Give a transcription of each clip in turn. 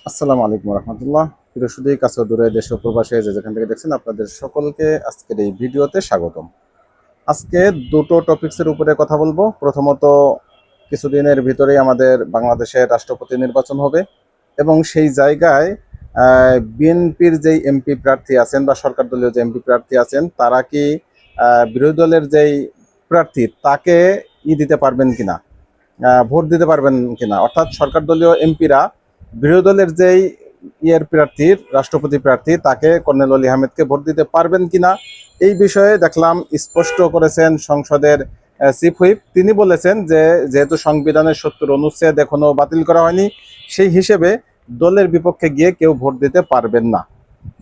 আসসালামু আলাইকুম রহমতুল্লাহ। প্রিয় সুদী, কাছে দূরে দেশে ও প্রবাসে যে যেখান থেকে দেখছেন, আপনাদের সকলকে আজকের এই ভিডিওতে স্বাগতম। আজকে দুটো টপিকসের উপরে কথা বলবো। প্রথমত, কিছুদিনের ভিতরেই আমাদের বাংলাদেশের রাষ্ট্রপতি নির্বাচন হবে এবং সেই জায়গায় বিএনপির যেই এমপি প্রার্থী আছেন বা সরকার দলীয় যে এমপি প্রার্থী আছেন, তারা কি বিরোধী দলের যেই প্রার্থী তাকে দিতে পারবেন কিনা, ভোট দিতে পারবেন কিনা, অর্থাৎ সরকার দলীয় এমপিরা বিরোধী দলের যেই প্রার্থীর রাষ্ট্রপতি প্রার্থী তাকে কর্নেল অলি আহমেদকে ভোট দিতে পারবেন কিনা, এই বিষয়ে দেখলাম স্পষ্ট করেছেন সংসদের চিফ হুইপ। তিনি বলেছেন যে যেহেতু সংবিধানের ৭০ অনুচ্ছেদ এখনো বাতিল করা হয়নি, সেই হিসেবে দলের বিপক্ষে গিয়ে কেউ ভোট দিতে পারবেন না।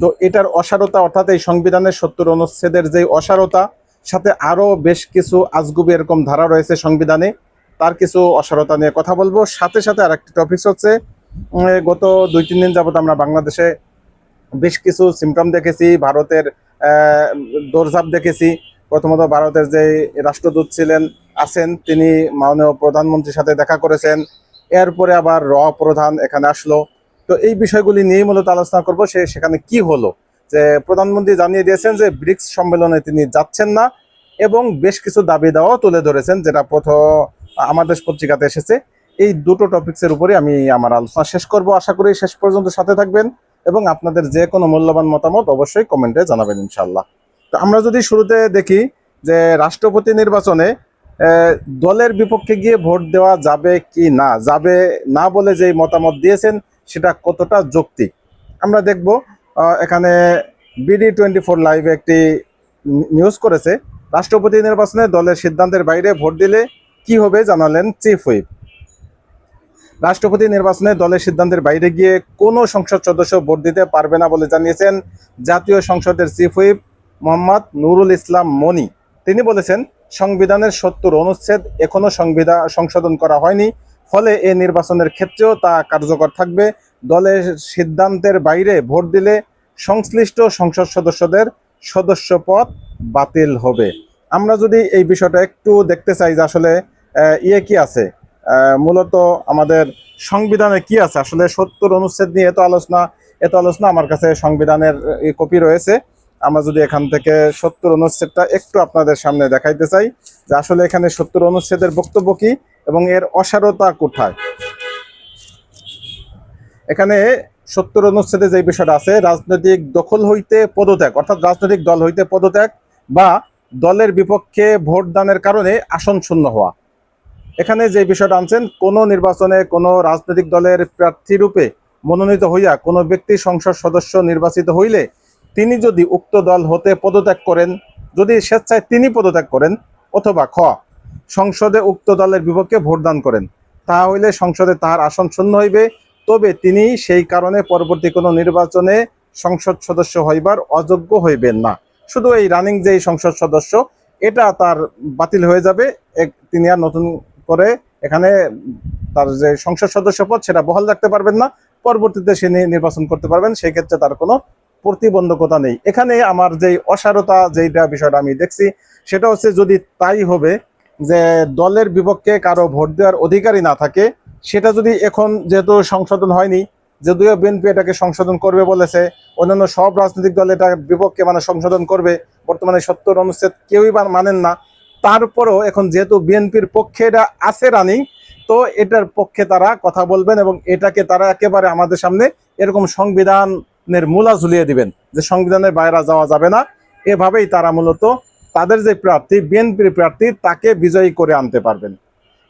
তো এটার অসারতা, অর্থাৎ এই সংবিধানের ৭০ অনুচ্ছেদের যে অসারতা, সাথে আরো বেশ কিছু আজগুবি এরকম ধারা রয়েছে সংবিধানে, তার কিছু অসারতা নিয়ে কথা বলবো। সাথে সাথে আরেকটি টপিক হচ্ছে, গত ২-৩ দিন যাবত আমরা বাংলাদেশে বেশ কিছু সিমটম দেখেছি, ভারতের দৌড়ঝাঁপ দেখেছি। প্রথমত ভারতের যে রাষ্ট্রদূত আছেন, তিনি মাননীয় প্রধানমন্ত্রীর সাথে দেখা করেছেন। এরপরে আবার প্রধান এখানে আসলো। তো এই বিষয়গুলি নিয়েই মূলত আলোচনা করব। সেখানে কি হলো, যে প্রধানমন্ত্রী জানিয়ে দিয়েছেন যে ব্রিক্স সম্মেলনে তিনি যাচ্ছেন না, এবং বেশ কিছু দাবি দাওয়া তুলে ধরেছেন, যেটা প্রথম আমাদের পত্রিকাতে এসেছে। এই দুটো টপিকসের উপরে আমি আমার আলোচনা শেষ করব। আশা করি শেষ পর্যন্ত সাথে থাকবেন এবং আপনাদের যে কোনো মূল্যবান মতামত অবশ্যই কমেন্টে জানাবেন ইনশাল্লাহ। তো আমরা যদি শুরুতে দেখি যে রাষ্ট্রপতি নির্বাচনে দলের বিপক্ষে গিয়ে ভোট দেওয়া যাবে কি না, যাবে না বলে যেই মতামত দিয়েছেন সেটা কতটা যৌক্তিক আমরা দেখব। এখানে BD24 লাইভে একটি নিউজ করেছে, রাষ্ট্রপতি নির্বাচনে দলের সিদ্ধান্তের বাইরে ভোট দিলে কি হবে জানালেন চিফ হুইপ। রাষ্ট্রপতি নির্বাচনে দলের সিদ্ধান্তের বাইরে গিয়ে কোনো সংসদ সদস্য ভোট দিতে পারবে না বলে জানিয়েছেন জাতীয় সংসদের চিফ হুইপ মোহাম্মদ নুরুল ইসলাম মনি। তিনি বলেছেন, সংবিধানের ৭০ অনুচ্ছেদ এখনো সংশোধন করা হয়নি, ফলে এই নির্বাচনের ক্ষেত্রেও তা কার্যকর থাকবে। দলের সিদ্ধান্তের বাইরে ভোট দিলে সংশ্লিষ্ট সংসদ সদস্যদের সদস্য পদ বাতিল হবে। আমরা যদি এই বিষয়টা একটু দেখতে চাই যে আসলে কি আছে, মূলত আমাদের সংবিধানে কি আছে, আসলে ৭০ অনুচ্ছেদ নিয়ে এত আলোচনা আমার কাছে সংবিধানের কপি রয়েছে। আমরা যদি এখান থেকে ৭০ অনুচ্ছেদটা একটু আপনাদের সামনে দেখাইতে চাই যে আসলে এখানে ৭০ অনুচ্ছেদের বক্তব্য কি এবং এর অসারতা কোথায়। এখানে ৭০ অনুচ্ছেদে যে বিষয়টা আছে, রাজনৈতিক দখল হইতে পদত্যাগ, অর্থাৎ রাজনৈতিক দল হইতে পদত্যাগ বা দলের বিপক্ষে ভোট দানের কারণে আসন শূন্য হওয়া। এখানে যে বিষয়টা আনছেন, কোনো নির্বাচনে কোনো রাজনৈতিক দলের প্রার্থী রূপে মনোনীত হইয়া কোনো ব্যক্তি সংসদ সদস্য নির্বাচিত হইলে তিনি যদি উক্ত দল হতে পদত্যাগ করেন, যদি স্বেচ্ছায় তিনি পদত্যাগ করেন, অথবা খ সংসদে উক্ত দলের বিপক্ষে ভোটদান করেন, তাহা হইলে সংসদে তাহার আসন শূন্য হইবে, তবে তিনি সেই কারণে পরবর্তী কোনো নির্বাচনে সংসদ সদস্য হইবার অযোগ্য হইবেন না। শুধু এই রানিং যেই সংসদ সদস্য, এটা তার বাতিল হয়ে যাবে। তিনি আর নতুন করে এখানে তার যে সংসদ সদস্য পদ সেটা বহাল রাখতে পারবেন না, পরবর্তীতে সে নির্বাচন করতে পারবেন, সেই ক্ষেত্রে তার কোনো প্রতিবন্ধকতা নেই। এখানে আমার যে অসারতা যেটা বিষয়টা আমি দেখছি, সেটা হচ্ছে যদি তাই হবে যে দলের বিপক্ষে কারো ভোট দেওয়ার অধিকারই না থাকে, সেটা যদি এখন যেহেতু সংশোধন হয়নি, যদিও বিএনপি এটাকে সংশোধন করবে বলেছে, অন্যান্য সব রাজনৈতিক দল এটার বিপক্ষে সংশোধন করবে, বর্তমানে ৭০ অনুচ্ছেদ কেউই মানেন না, তারপরও এখন যেহেতু বিএনপির পক্ষে এটা আছে রানিং, তো এটার পক্ষে তারা কথা বলবেন এবং এটাকে তারা একেবারে আমাদের সামনে এরকম সংবিধানের মূলা ঝুলিয়ে দিবেন যে সংবিধানের বাইরে যাওয়া যাবে না। এভাবেই তারা মূলত তাদের যে প্রার্থী, বিএনপির প্রার্থী, তাকে বিজয়ী করে আনতে পারবেন।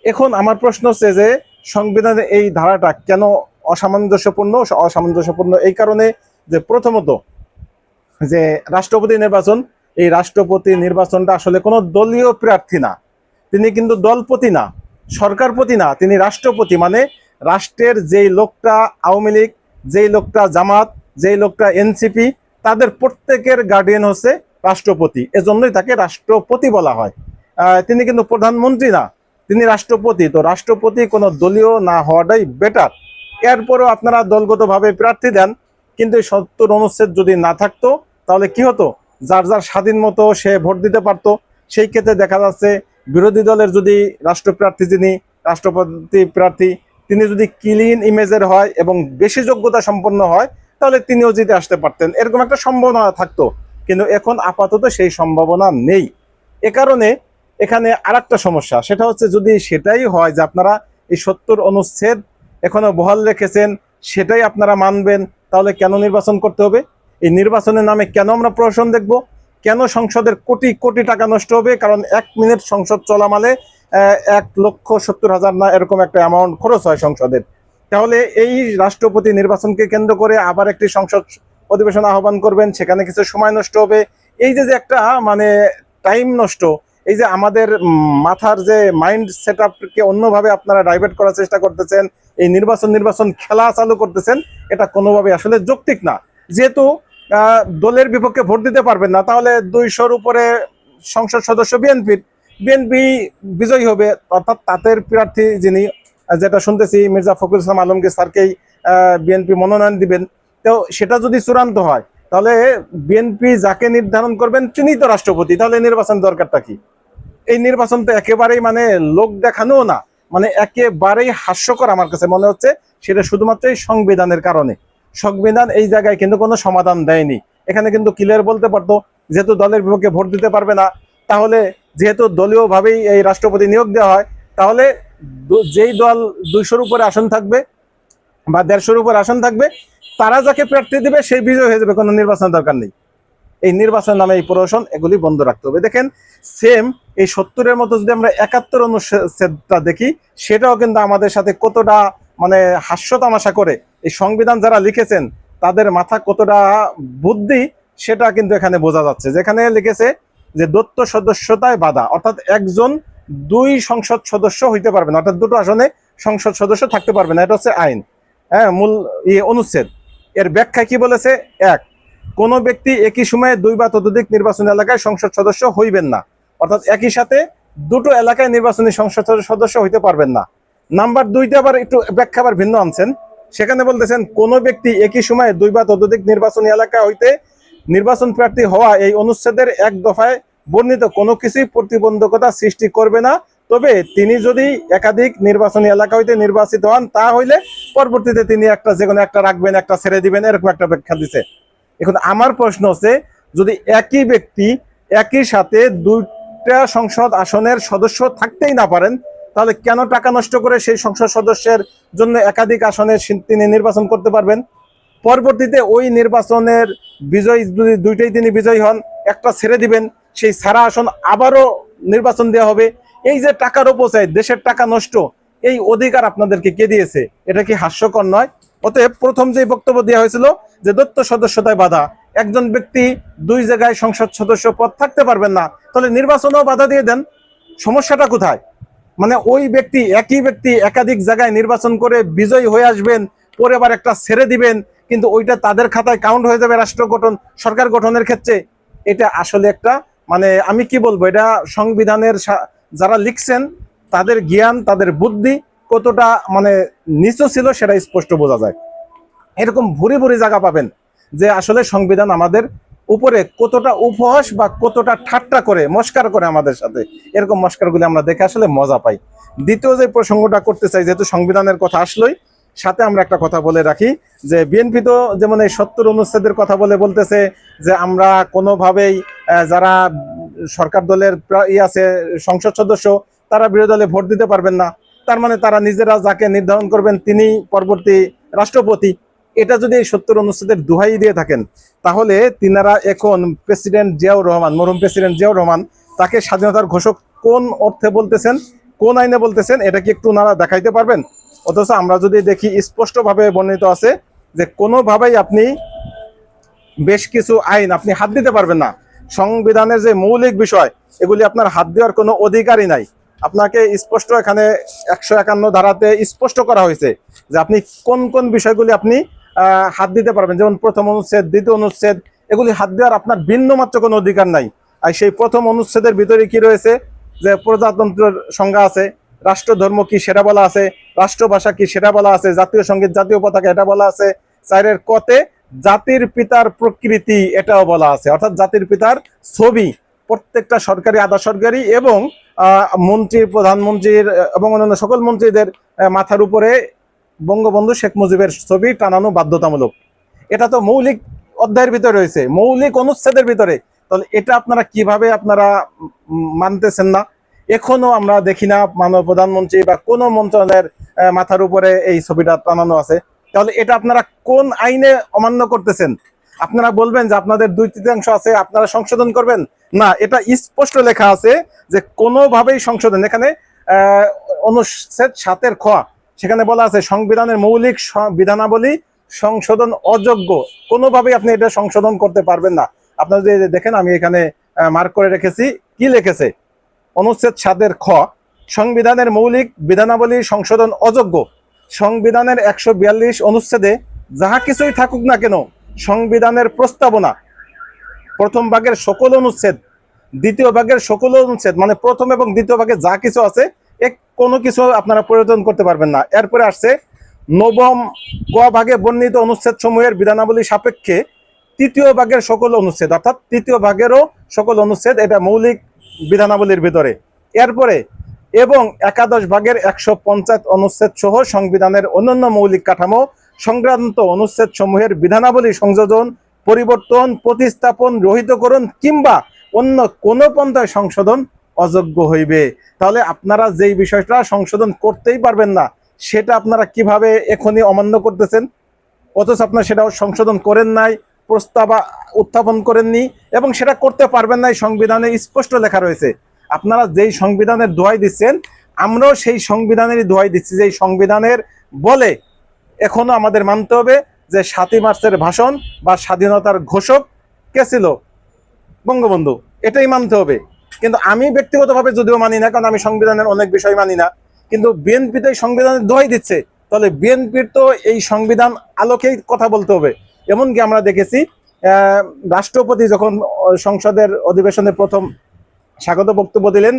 এখন আমার প্রশ্ন হচ্ছে যে সংবিধানের এই ধারাটা কেন অসামঞ্জস্যপূর্ণ এই কারণে যে প্রথমত যে রাষ্ট্রপতি নির্বাচন, এই রাষ্ট্রপতি নির্বাচনটা আসলে কোনো দলীয় প্রার্থী না, তিনি কিন্তু দলপতি না, সরকারপতি না, তিনি রাষ্ট্রপতি। মানে রাষ্ট্রের যেই লোকটা আওয়ামী লীগ, যেই লোকটা জামাত, যেই লোকটা এনসিপি, তাদের প্রত্যেকের গার্ডিয়ান হচ্ছে রাষ্ট্রপতি, এজন্যই তাকে রাষ্ট্রপতি বলা হয়। তিনি কিন্তু প্রধানমন্ত্রী না, তিনি রাষ্ট্রপতি। তো রাষ্ট্রপতি কোনো দলীয় না হওয়াটাই বেটার। এরপরও আপনারা দলগতভাবে প্রার্থী দেন, কিন্তু ৭০ অনুচ্ছেদ যদি না থাকতো তাহলে কি হতো, যার যার স্বাধীন মতো সে ভোট দিতে পারতো। সেই ক্ষেত্রে দেখা যাচ্ছে বিরোধী দলের যদি রাষ্ট্রপ্রার্থী, যিনি রাষ্ট্রপতি প্রার্থী, তিনি যদি ক্লিন ইমেজের হয় এবং বেশি যোগ্যতা সম্পন্ন হয় তাহলে তিনিও জিতে আসতে পারতেন, এরকম একটা সম্ভাবনা থাকতো। কিন্তু এখন আপাতত সেই সম্ভাবনা নেই। এ কারণে এখানে আরেকটা সমস্যা, সেটা হচ্ছে যদি সেটাই হয় যে আপনারা এই 70 অনুচ্ছেদ এখনো বহাল রেখেছেন, সেটাই আপনারা মানবেন, তাহলে কেন নির্বাচন করতে হবে? এই নির্বাচনের নামে কেন আমরা প্রহসন দেখব? কেন সংসদের কোটি কোটি টাকা নষ্ট হবে? কারণ 1 মিনিট সংসদ চলামালে 1,70,000 না এরকম একটা অ্যামাউন্ট খরচ হয় সংসদের। তাহলে এই রাষ্ট্রপতি নির্বাচনকে কেন্দ্র করে আবার একটি সংসদ অধিবেশন আহ্বান করবেন, সেখানে কিছু সময় নষ্ট হবে। এই যে একটা মানে টাইম নষ্ট, এই যে আমাদের মাথার যে মাইন্ড সেট আপকে অন্যভাবে আপনারা ডাইভার্ট করার চেষ্টা করতেছেন, এই নির্বাচন খেলা চালু করতেছেন, এটা কোনোভাবে আসলে যৌক্তিক না। যেহেতু দলের বিপক্ষে ভোট দিতে পারবেন না, তাহলে 200-র উপরে সংসদ সদস্য বিএনপি বিজয়ী হবে, অর্থাৎ তাদের প্রার্থী যিনি, যেটা শুনতেছি মির্জা ফখরুল ইসলাম আলমগীর স্যারকেই বিএনপি মনোনয়ন দিবেন। তো সেটা যদি চূড়ান্ত হয় তাহলে বিএনপি যাকে নির্ধারণ করবেন তিনি তো রাষ্ট্রপতি, তাহলে নির্বাচন দরকারটা কি? এই নির্বাচন তো একেবারেই মানে লোক দেখানো না, মানে একেবারেই হাস্যকর আমার কাছে মনে হচ্ছে। সেটা শুধুমাত্র এই সংবিধানের কারণে। সংবিধান এই জায়গায় কিন্তু কোনো সমাধান দেয়নি। এখানে কিন্তু ক্লিয়ার বলতে পারতো, যেহেতু দলের বিপক্ষে ভোট দিতে পারবে না, তাহলে যেহেতু দলীয়ভাবেই এই রাষ্ট্রপতি নিয়োগ দেওয়া হয়, তাহলে যেই দল 200-র উপরে আসন থাকবে বা 150-র উপরে আসন থাকবে, তারা যাকে প্রার্থী দিবে সেই বিজয় হয়ে যাবে, কোনো নির্বাচনের দরকার নেই। এই নির্বাচন নামে এই প্রহসন, এগুলি বন্ধ রাখতে হবে। দেখেন সেম এই 70-এর মতো যদি আমরা 71 অনুচ্ছেদটা দেখি, সেটাও কিন্তু আমাদের সাথে কতটা মানে হাস্য তামাশা করে। এই সংবিধান যারা লিখেছেন তাদের মাথা কতটা বুদ্ধি, সেটা কিন্তু এখানে বোঝা যাচ্ছে। যেখানে লিখেছে যে দত্ত সদস্যতায় বাধা, অর্থাৎ একজন 2 সংসদ সদস্য হইতে পারবে না, অর্থাৎ 2টো আসনে সংসদ সদস্য থাকতে পারবে না। এটা হচ্ছে আইন, হ্যাঁ, মূল অনুচ্ছেদ। এর ব্যাখ্যা কি বলেছে? 1, কোন ব্যক্তি একই সময়ে 2 বা ততোধিক নির্বাচনী এলাকায় সংসদ সদস্য হইবেন না, অর্থাৎ একই সাথে 2টো এলাকায় নির্বাচনী সংসদ সদস্য হইতে পারবেন না। নাম্বার 2তে আবার একটু ব্যাখ্যা আবার ভিন্ন আনছেন, সেখানে বলতেছেন কোন ব্যক্তি একই সময়ে 2 বা ততোধিক নির্বাচনী এলাকা হইতে নির্বাচন প্রার্থী হওয়া এই অনুচ্ছেদের 1 দফায় বর্ণিত কোনো কিছুই প্রতিবন্ধকতা সৃষ্টি করবে না, তবে তিনি যদি একাধিক নির্বাচনী এলাকা হইতে নির্বাচিত হন, তা হইলে পরবর্তীতে তিনি একটা যে কোনো একটা রাখবেন, একটা ছেড়ে দিবেন, এরকম একটা ব্যাখ্যা দিছে। এখন আমার প্রশ্ন হচ্ছে, যদি একই ব্যক্তি একই সাথে 2টা সংসদ আসনের সদস্য থাকতেই না পারেন, তাহলে কেন টাকা নষ্ট করে সেই সংসদ সদস্যের জন্য একাধিক আসনে তিনি নির্বাচন করতে পারবেন? পরবর্তীতে ওই নির্বাচনের বিজয়ী যদি 2টাই তিনি বিজয়ী হন, একটা ছেড়ে দিবেন, সেই সারা আসন আবারও নির্বাচন দেওয়া হবে। এই যে টাকার অপচয়, দেশের টাকা নষ্ট, এই অধিকার আপনাদেরকে কে দিয়েছে? এটা কি হাস্যকর নয়? অতএব প্রথম যে বক্তব্য দেওয়া হয়েছিল যে দত্ত সদস্যতায় বাধা, একজন ব্যক্তি 2 জায়গায় সংসদ সদস্য পদ থাকতে পারবেন না, তাহলে নির্বাচনেও বাধা দিয়ে দেন। সমস্যাটা কোথায়? মানে ওই ব্যক্তি, একই ব্যক্তি একাধিক জায়গায় নির্বাচন করে বিজয়ী হয়ে আসবেন, পরে আবার একটা ছেড়ে দিবেন, কিন্তু ওইটা তাদের খাতায় কাউন্ট হয়ে যাবে রাষ্ট্র গঠন, সরকার গঠনের ক্ষেত্রে। এটা আসলে একটা মানে আমি কি বলবো, এটা সংবিধানের যারা লিখছেন তাদের জ্ঞান, তাদের বুদ্ধি কতটা মানে নিচু ছিল সেটা স্পষ্ট বোঝা যায়। এরকম ভুরি ভুরি জায়গা পাবেন যে আসলে সংবিধান আমাদের উপরে কতটা উপহাস বা কতটা ঠাট্টা করে, মস্কার করে আমাদের সাথে। এরকম মস্কারগুলি আমরা দেখে আসলে মজা পাই। দ্বিতীয় যে প্রসঙ্গটা করতে চাই, যেহেতু সংবিধানের কথা আসলোই, সাথে আমরা একটা কথা বলে রাখি যে বিএনপি তো যেমন এই 70 অনুচ্ছেদের কথা বলতেছে যে আমরা কোনোভাবেই যারা সরকার দলের আছে সংসদ সদস্য, তারা বিরোধী দলে ভোট দিতে পারবেন না। তার মানে তারা নিজেরা যাকে নির্ধারণ করবেন তিনি পরবর্তী রাষ্ট্রপতি। এটা যদি এই 70 অনুচ্ছেদের দোহাই দিয়ে থাকেন, তাহলে তিনারা এখন প্রেসিডেন্ট জিয়াউর রহমান, মরহুম প্রেসিডেন্ট জিয়াউর রহমান, তাকে স্বাধীনতার ঘোষক কোন অর্থে বলতেছেন, কোন আইনে বলতেছেন, এটা কি একটু ওনারা দেখাইতে পারবেন? অথচ আমরা যদি দেখি স্পষ্টভাবে বর্ণিত আছে যে কোনোভাবেই আপনি বেশ কিছু আইন আপনি হাত দিতে পারবেন না। সংবিধানের যে মৌলিক বিষয়, এগুলি আপনার হাত দেওয়ার কোনো অধিকারই নাই। আপনাকে স্পষ্ট এখানে 151 ধারাতে স্পষ্ট করা হয়েছে যে আপনি কোন কোন বিষয়গুলি আপনি হাত দিতে পারবেন। যেমন প্রথম অনুচ্ছেদ, দ্বিতীয় অনুচ্ছেদ, এগুলি হাত দেওয়ার আপনার ভিন্ন মাত্র কোনো অধিকার নাই। আর সেই প্রথম অনুচ্ছেদের ভিতরে কি রয়েছে যে প্রজাতন্ত্রের সংজ্ঞা আছে, রাষ্ট্র ধর্ম কি সেটা বলা আছে, রাষ্ট্রভাষা কি সেটা বলা আছে, জাতীয় সঙ্গীত, জাতীয় পতাকা এটা বলা আছে। 4-এর কতে জাতির পিতার প্রকৃতি এটাও বলা আছে, অর্থাৎ জাতির পিতার ছবি প্রত্যেকটা সরকারি, আধা সরকারি এবং মন্ত্রী, প্রধানমন্ত্রীর এবং অন্যান্য সকল মন্ত্রীদের মাথার উপরে বঙ্গবন্ধু শেখ মুজিবের ছবি টানানো বাধ্যতামূলক। এটা তো মৌলিক অধ্যায়ের ভিতরে রয়েছে, মৌলিক অনুচ্ছেদের ভিতরে। তাহলে এটা আপনারা কিভাবে আপনারা মানতেছেন না? এখনো আমরা দেখি না মাননীয় প্রধানমন্ত্রী বা কোন মন্ত্রণালয়ের মাথার উপরে এই ছবিটা টানানো আছে। তাহলে এটা আপনারা কোন আইনে অমান্য করতেছেন? আপনারা বলবেন যে আপনাদের 2/3 আছে, আপনারা সংশোধন করবেন না। এটা স্পষ্ট লেখা আছে যে কোনোভাবেই সংশোধন, এখানে অনুচ্ছেদ 7-এর খ, সেখানে বলা আছে সংবিধানের মৌলিক বিধানাবলী সংশোধন অযোগ্য। কোনোভাবেই আপনি এটা সংশোধন করতে পারবেন না। আপনারা যদি দেখেন, আমি এখানে মার্ক করে রেখেছি, কি লিখেছে? অনুচ্ছেদ 7-এর খ, সংবিধানের মৌলিক বিধানাবলী সংশোধন অযোগ্য। সংবিধানের 142 অনুচ্ছেদে যাহা কিছুই থাকুক না কেন, সংবিধানের প্রস্তাবনা প্রথম ভাগের সকল অনুচ্ছেদ, দ্বিতীয় ভাগের সকল অনুচ্ছেদ, মানে প্রথম এবং দ্বিতীয় ভাগে যা কিছু আছে কোনো কিছু আপনারা পরিবর্তন করতে পারবেন না। এরপরে আসছে নবম ক ভাগে বর্ণিত অনুচ্ছেদ সমূহের বিধানাবলী সাপেক্ষে তৃতীয় ভাগের সকল অনুচ্ছেদ, অর্থাৎ তৃতীয় ভাগেরও সকল অনুচ্ছেদ, এটা মৌলিক বিধানাবলীর ভিতরে। এরপরে এবং একাদশ ভাগের 150 অনুচ্ছেদ সহ সংবিধানের অন্যান্য মৌলিক কাঠামো সংক্রান্ত অনুচ্ছেদ সমূহের বিধানাবলী সংযোজন, পরিবর্তন, প্রতিস্থাপন, রহিতকরণ কিংবা অন্য কোন পন্থায় সংশোধন অযোগ্য হইবে। তাহলে আপনারা যেই বিষয়টা সংশোধন করতেই পারবেন না, সেটা আপনারা কিভাবে এখনই অমান্য করতেছেন? অথচ আপনারা সেটাও সংশোধন করেন নাই, প্রস্তাব উত্থাপন করেননি, এবং সেটা করতে পারবেন নাই। সংবিধানে স্পষ্ট লেখা রয়েছে। আপনারা যেই সংবিধানের দোহাই দিচ্ছেন, আমরাও সেই সংবিধানেরই দোহাই দিচ্ছি, যে সংবিধানের বলে এখনো আমাদের মানতে হবে যে 7ই মার্চের ভাষণ বা স্বাধীনতার ঘোষক কে ছিল? বঙ্গবন্ধু। এটাই মানতে হবে। কিন্তু আমি ব্যক্তিগতভাবে যদিও মানি না, কারণ আমি সংবিধানের অনেক বিষয় মানি না, কিন্তু বিএনপি তো এই সংবিধানের দোহাই দিচ্ছে। তাহলে বিএনপির তো এই সংবিধান আলোকেই কথা বলতে হবে। এমনকি আমরা দেখেছি রাষ্ট্রপতি যখন সংসদের অধিবেশনে প্রথম স্বাগত বক্তব্য দিলেন,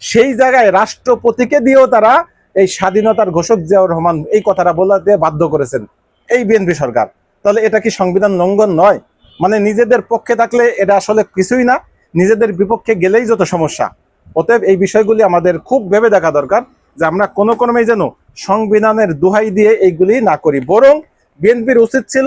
সেই জায়গায় রাষ্ট্রপতিকে দিয়েও তারা এই স্বাধীনতার ঘোষক জিয়াউর রহমান এই কথাটা বলাতে বাধ্য করেছেন এই বিএনপি সরকার। তাহলে এটা কি সংবিধান লঙ্ঘন নয়? মানে নিজেদের পক্ষে থাকলে এটা আসলে কিছুই না, নিজেদের বিপক্ষে গেলেই যত সমস্যা। অতএব এই বিষয়গুলি আমাদের খুব ভেবে দেখা দরকার, যে আমরা কোনো ক্রমেই যেন সংবিধানের দোহাই দিয়ে এইগুলি না করি। বরং বিএনপির উচিত ছিল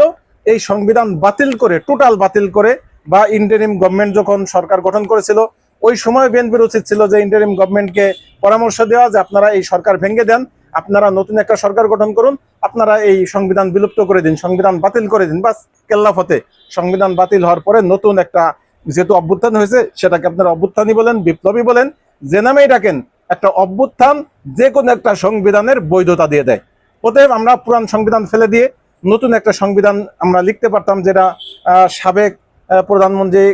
এই সংবিধান বাতিল করে, টোটাল বাতিল করে, বা ইন্টারিম গভর্নমেন্ট যখন সরকার গঠন করেছিল ওই সময় বিএনপির উচিত ছিল যে ইন্টারিম গভর্নমেন্টকে পরামর্শ দেওয়া যে আপনারা এই সরকার ভেঙে দেন, আপনারা নতুন একটা সরকার গঠন করুন, আপনারা এই সংবিধান বিলুপ্ত করে দিন, সংবিধান বাতিল করে দিন, বাস কেল্লা ফতে। সংবিধান বাতিল হওয়ার পরে নতুন একটা, যেহেতু অভ্যুত্থান হয়েছে, সেটাকে আপনারা অভ্যুত্থানই বলেন, বিপ্লবী বলেন, যে নামেই ডাকেন, একটা অভ্যুত্থান যে কোনো একটা সংবিধানের বৈধতা দিয়ে দেয়। অতএব আমরা পুরান সংবিধান ফেলে দিয়ে নতুন একটা সংবিধান আমরা লিখতে পারতাম, যেটা সাবেক প্রধানমন্ত্রী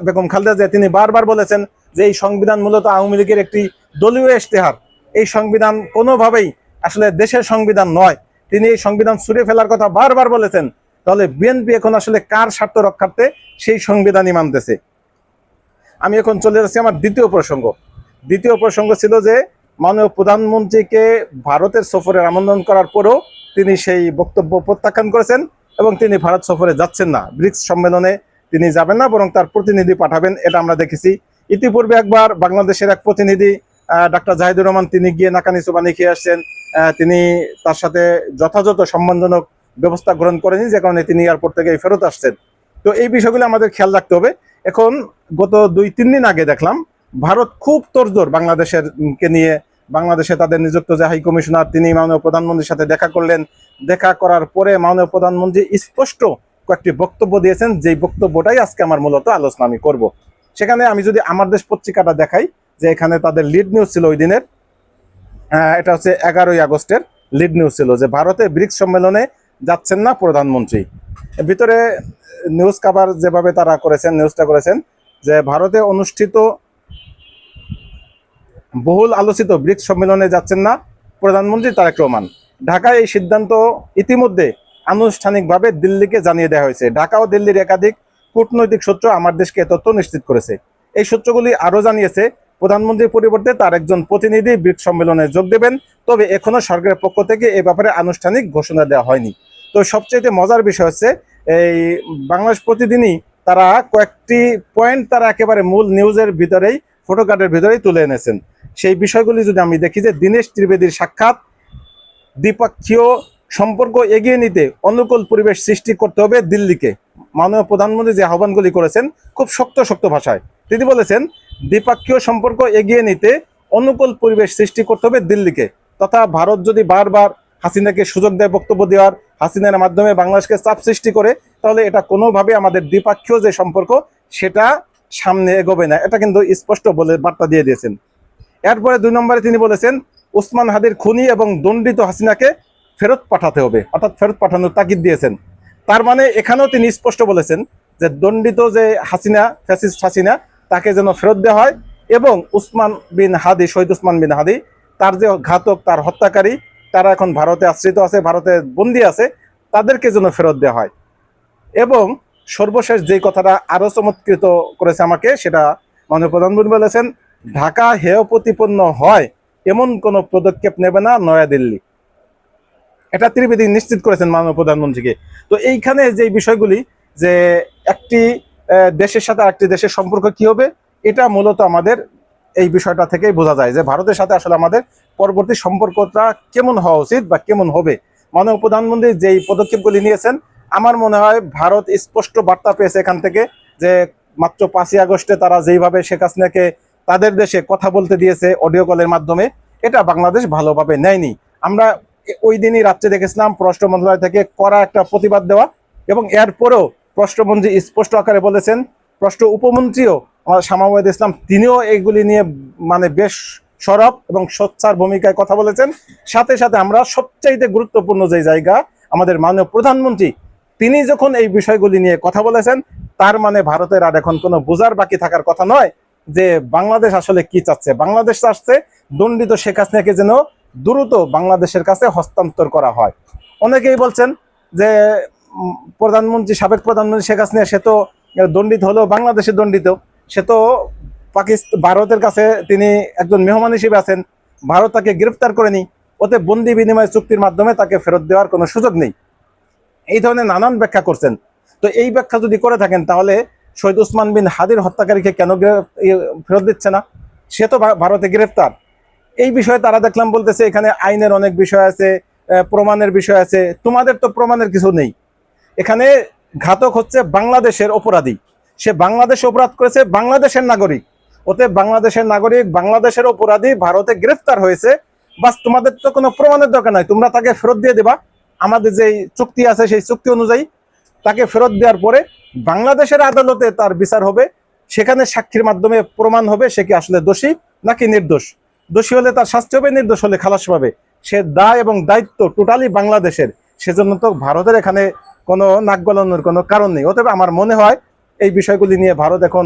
বেগম খালেদা জিয়া তিনি বারবার বলেছেন যে এই সংবিধান মূলত আওয়ামী লীগের একটি দলীয় ইশতেহার, এই সংবিধান কোনোভাবেই আসলে দেশের সংবিধান নয়। তিনি এই সংবিধান ছুঁড়ে ফেলার কথা বারবার বলেছেন। তাহলে বিএনপি এখন আসলে কার স্বার্থ রক্ষার্থে সেই সংবিধানই মানতেছে? আমি এখন চলে যাচ্ছি আমার দ্বিতীয় প্রসঙ্গ। দ্বিতীয় প্রসঙ্গ ছিল যে মাননীয় প্রধানমন্ত্রীকে ভারতের সফরের আমন্ত্রণ করার পরেও তিনি সেই বক্তব্য প্রত্যাখ্যান করেছেন এবং তিনি ভারত সফরে যাচ্ছেন না, ব্রিক্স সম্মেলনে তিনি যাবেন না, বরং তার প্রতিনিধি পাঠাবেন। এটা আমরা দেখেছি। ইতিপূর্বে একবার বাংলাদেশের এক প্রতিনিধি ডাক্তার জাহিদুর রহমান তিনি গিয়ে নাকানি চুবানি খেয়ে আসছেন। তিনি তার সাথে যথাযথ সম্মানজনক ব্যবস্থা গ্রহণ করেনি, যে কারণে তিনি এয়ারপোর্ট থেকে ফেরত আসছেন। তো এই বিষয়গুলো আমাদের খেয়াল রাখতে হবে। এখন গত 2-3 দিন আগে দেখলাম ভারত খুব তোড়জোড় বাংলাদেশের কে নিয়ে। বাংলাদেশে তাদের নিযুক্ত যে হাই কমিশনার তিনি মাননীয় প্রধানমন্ত্রীর সাথে দেখা করলেন। দেখা করার পরে মাননীয় প্রধানমন্ত্রী স্পষ্ট কয়েকটি বক্তব্য দিয়েছেন, যেই বক্তব্যটাই আজকে আমার মূলত আলোচনা আমি করব। সেখানে আমি যদি আমার দেশ পত্রিকাটা দেখাই, যে এখানে তাদের লিড নিউজ ছিল ওই দিনের, এটা হচ্ছে 11ই আগস্টের লিড নিউজ ছিল যে ভারতে ব্রিক্স সম্মেলনে যাচ্ছেন না প্রধানমন্ত্রী। ভিতরে নিউজ কভার যেভাবে তারা করেছেন, নিউজটা করেছেন যে ভারতে অনুষ্ঠিত বহুল আলোচিত ব্রিক্স সম্মেলনে যাচ্ছেন না প্রধানমন্ত্রী তারেক রহমান। ঢাকায় এই সিদ্ধান্ত ইতিমধ্যে আনুষ্ঠানিকভাবে দিল্লিকে জানিয়ে দেওয়া হয়েছে। ঢাকা ও দিল্লির একাধিক কূটনৈতিক সূত্র আমার দেশকে তথ্য নিশ্চিত করেছে। এই সূত্রগুলি আরও জানিয়েছে প্রধানমন্ত্রীর পরিবর্তে তার একজন প্রতিনিধি ব্রিক্স সম্মেলনে যোগ দেবেন, তবে এখনো সরকারের পক্ষ থেকে এ ব্যাপারে আনুষ্ঠানিক ঘোষণা দেওয়া হয়নি। তো সবচেয়ে মজার বিষয় হচ্ছে এই বাংলাদেশ প্রতিদিনই তারা কয়েকটি পয়েন্ট তারা একেবারে মূল নিউজের ভিতরেই, ফটোকার্ডের ভিতরেই তুলে এনেছেন। সেই বিষয়গুলি যদি আমি দেখি, যে দীনেশ ত্রিবেদীর সাক্ষাৎ, দ্বিপক্ষীয় সম্পর্ক এগিয়ে নিতে অনুকূল পরিবেশ সৃষ্টি করতে হবে দিল্লিকে। মাননীয় প্রধানমন্ত্রী যে আহ্বানগুলি করেছেন খুব শক্ত শক্ত ভাষায়, তিনি বলেছেন দ্বিপাক্ষীয় সম্পর্ক এগিয়ে নিতে অনুকূল পরিবেশ সৃষ্টি করতে হবে দিল্লিকে, তথা ভারত যদি বারবার হাসিনাকে সুযোগ দেয় বক্তব্য দেওয়ার, হাসিনার মাধ্যমে বাংলাদেশকে চাপ সৃষ্টি করে, তাহলে এটা কোনোভাবে আমাদের দ্বিপাক্ষীয় যে সম্পর্ক সেটা সামনে এগোবে না, এটা কিন্তু স্পষ্ট বলে বার্তা দিয়ে দিয়েছেন। এরপরে 2 নম্বরে তিনি বলেছেন ওসমান হাদির খুনি এবং দণ্ডিত হাসিনাকে ফেরত পাঠাতে হবে, অর্থাৎ ফেরত পাঠানোর তাগিদ দিয়েছেন। তার মানে এখানেও তিনি স্পষ্ট বলেছেন যে দণ্ডিত যে হাসিনা, ফ্যাসিস্ট হাসিনা, তাকে যেন ফেরত দেওয়া হয় এবং উসমান বিন হাদি, শহীদ উসমান বিন হাদি, তার যে ঘাতক, তার হত্যাকারী, তারা এখন ভারতে আশ্রিত আছে, ভারতে বন্দী আছে, তাদেরকে যেন ফেরত দেওয়া হয়। এবং সর্বশেষ যে কথাটা আরো চমৎকৃত করেছে আমাকে, সেটা মাননীয় প্রধানমন্ত্রী বলেছেন ঢাকা হেয় প্রতিপন্ন হয় এমন কোন পদক্ষেপ নেবে না নয়াদিল্লি। এটা ত্রিবেদী নিশ্চিত করেছেন মাননীয় প্রধানমন্ত্রীকে। তো এইখানে যে বিষয়গুলি, যে একটি দেশের সাথে আরেকটি দেশের সম্পর্ক কি হবে, এটা মূলত আমাদের এই বিষয়টা থেকেই বোঝা যায় যে ভারতের সাথে আসলে আমাদের পরবর্তী সম্পর্কটা কেমন হওয়া উচিত বা কেমন হবে। মাননীয় প্রধানমন্ত্রী যেই পদক্ষেপগুলি নিয়েছেন, আমার মনে হয় ভারত স্পষ্ট বার্তা পেয়েছে এখান থেকে যে মাত্র 5ই আগস্টে তারা যেইভাবে শেখ হাসিনাকে তাদের দেশে কথা বলতে দিয়েছে অডিও কলের মাধ্যমে, এটা বাংলাদেশ ভালোভাবে নেয়নি। আমরা ওই দিনই রাত্রে দেখেছিলাম পররাষ্ট্র মন্ত্রণালয় থেকে কড়া একটা প্রতিবাদ দেওয়া, এবং এরপরেও পররাষ্ট্রমন্ত্রী স্পষ্ট আকারে বলেছেন, পররাষ্ট্র উপমন্ত্রীও আমাদের শামা ওয়াহিদ ইসলাম, তিনিও এইগুলি নিয়ে মানে বেশ সরব এবং সোচ্চার ভূমিকায় কথা বলেছেন। সাথে সাথে আমরা সবচাইতে গুরুত্বপূর্ণ যে জায়গা, আমাদের মাননীয় প্রধানমন্ত্রী তিনি যখন এই বিষয়গুলি নিয়ে কথা বলেছেন, তার মানে ভারতের আর এখন কোনো বোঝার বাকি থাকার কথা নয় যে বাংলাদেশ আসলে কি চাচ্ছে। বাংলাদেশ চাচ্ছে দণ্ডিত শেখ হাসিনাকে যেন দ্রুত বাংলাদেশের কাছে হস্তান্তর করা হয়। অনেকেই বলছেন যে প্রধানমন্ত্রী, সাবেক প্রধানমন্ত্রী শেখ হাসিনা, সে তো দণ্ডিত হলেও বাংলাদেশে দণ্ডিত, সে তো ভারতের কাছে তিনি একজন মেহমান হিসেবে আছেন, ভারত তাকে গ্রেফতার করেনি, ওতে বন্দি বিনিময় চুক্তির মাধ্যমে তাকে ফেরত দেওয়ার কোনো সুযোগ নেই। এই ধরনের নানান ব্যাখ্যা করছেন। তো এই ব্যাখ্যা যদি করে থাকেন, তাহলে শহীদ উসমান বিন হাদির হত্যাকারীকে কেন ফেরত দিচ্ছে না? সে তো ভারতে গ্রেফতার। এই বিষয়ে তারা দেখলাম বলতেছে এখানে আইনের অনেক বিষয় আছে, প্রমাণের বিষয় আছে। তোমাদের তো প্রমাণের কিছু নেই। এখানে ঘাতক হচ্ছে বাংলাদেশের অপরাধী, সে বাংলাদেশে অপরাধ করেছে, বাংলাদেশের নাগরিক, ওতে বাংলাদেশের নাগরিক, বাংলাদেশের অপরাধী ভারতে গ্রেফতার হয়েছে। বাস, তোমাদের তো কোনো প্রমাণের দরকার নাই, তোমরা তাকে ফেরত দিয়ে দেবা। আমাদের যে চুক্তি আছে সেই চুক্তি অনুযায়ী তাকে ফেরত দেওয়ার পরে বাংলাদেশের আদালতে তার বিচার হবে, সেখানে সাক্ষীর মাধ্যমে প্রমাণ হবে সে কি আসলে দোষী নাকি নির্দোষ। দোষী হলে তার শাস্তি হবে, নির্দোষ হলে খালাস পাবে। সে দায় এবং দায়িত্ব টোটালি বাংলাদেশের, সেজন্য তো ভারতের এখানে কোনো নাক গলানোর কোনো কারণ নেই। অতএব আমার মনে হয় এই বিষয়গুলি নিয়ে ভারত এখন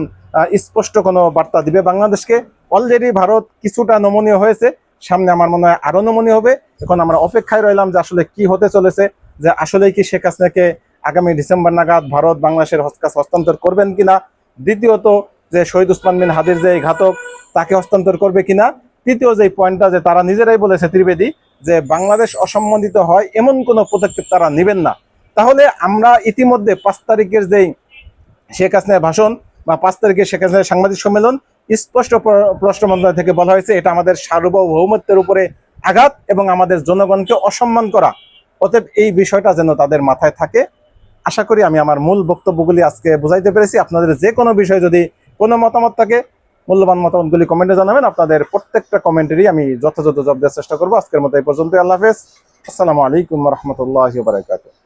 স্পষ্ট কোনো বার্তা দিবে বাংলাদেশকে। অলরেডি ভারত কিছুটা নমনীয় হয়েছে, সামনে আমার মনে হয় আরো নমনীয় হবে। এখন আমরা অপেক্ষায় রইলাম যে আসলে কি হতে চলেছে, যে আসলেই কি শেখ হাসিনাকে আগামী ডিসেম্বর নাগাদ ভারত বাংলাদেশের কাছে হস্তান্তর করবেন কিনা, দ্বিতীয়ত যে শহীদ উসমান বিন হাদির যে ঘাতক তাকে হস্তান্তর করবে কিনা, তৃতীয় যে পয়েন্টটা যে তারা নিজেরাই বলেছে ত্রিবেদী, যে বাংলাদেশ অসম্মানিত হয় এমন কোনো পদক্ষেপ তারা নেবেন না। তাহলে আমরা ইতিমধ্যে 5 তারিখের যেই শেখ হাসিনার ভাষণ বা 5 তারিখে শেখ হাসিনার সাংবাদিক সম্মেলন, স্পষ্ট পররাষ্ট্র মন্ত্রণালয় থেকে বলা হয়েছে এটা আমাদের সার্বভৌমত্বের উপরে আঘাত এবং আমাদের জনগণকে অসম্মান করা। অতএব এই বিষয়টা যেন তাদের মাথায় থাকে। আশা করি আমি আমার মূল বক্তব্যগুলি আজকে বুঝাইতে পেরেছি। আপনাদের যে কোনো বিষয়ে যদি কোনো মতামত থাকে, মূল্যবান মতামতগুলি কমেন্টে জানাবেন। আপনাদের প্রত্যেকটা কমেন্টেরই আমি যথাযথ জবাব দেওয়ার চেষ্টা করবো। আজকের মতো এই পর্যন্ত। আল্লাহ হাফেজ। আসসালামু আলাইকুম রহমতুল্লাহি ওয়া বারাকাতুহু।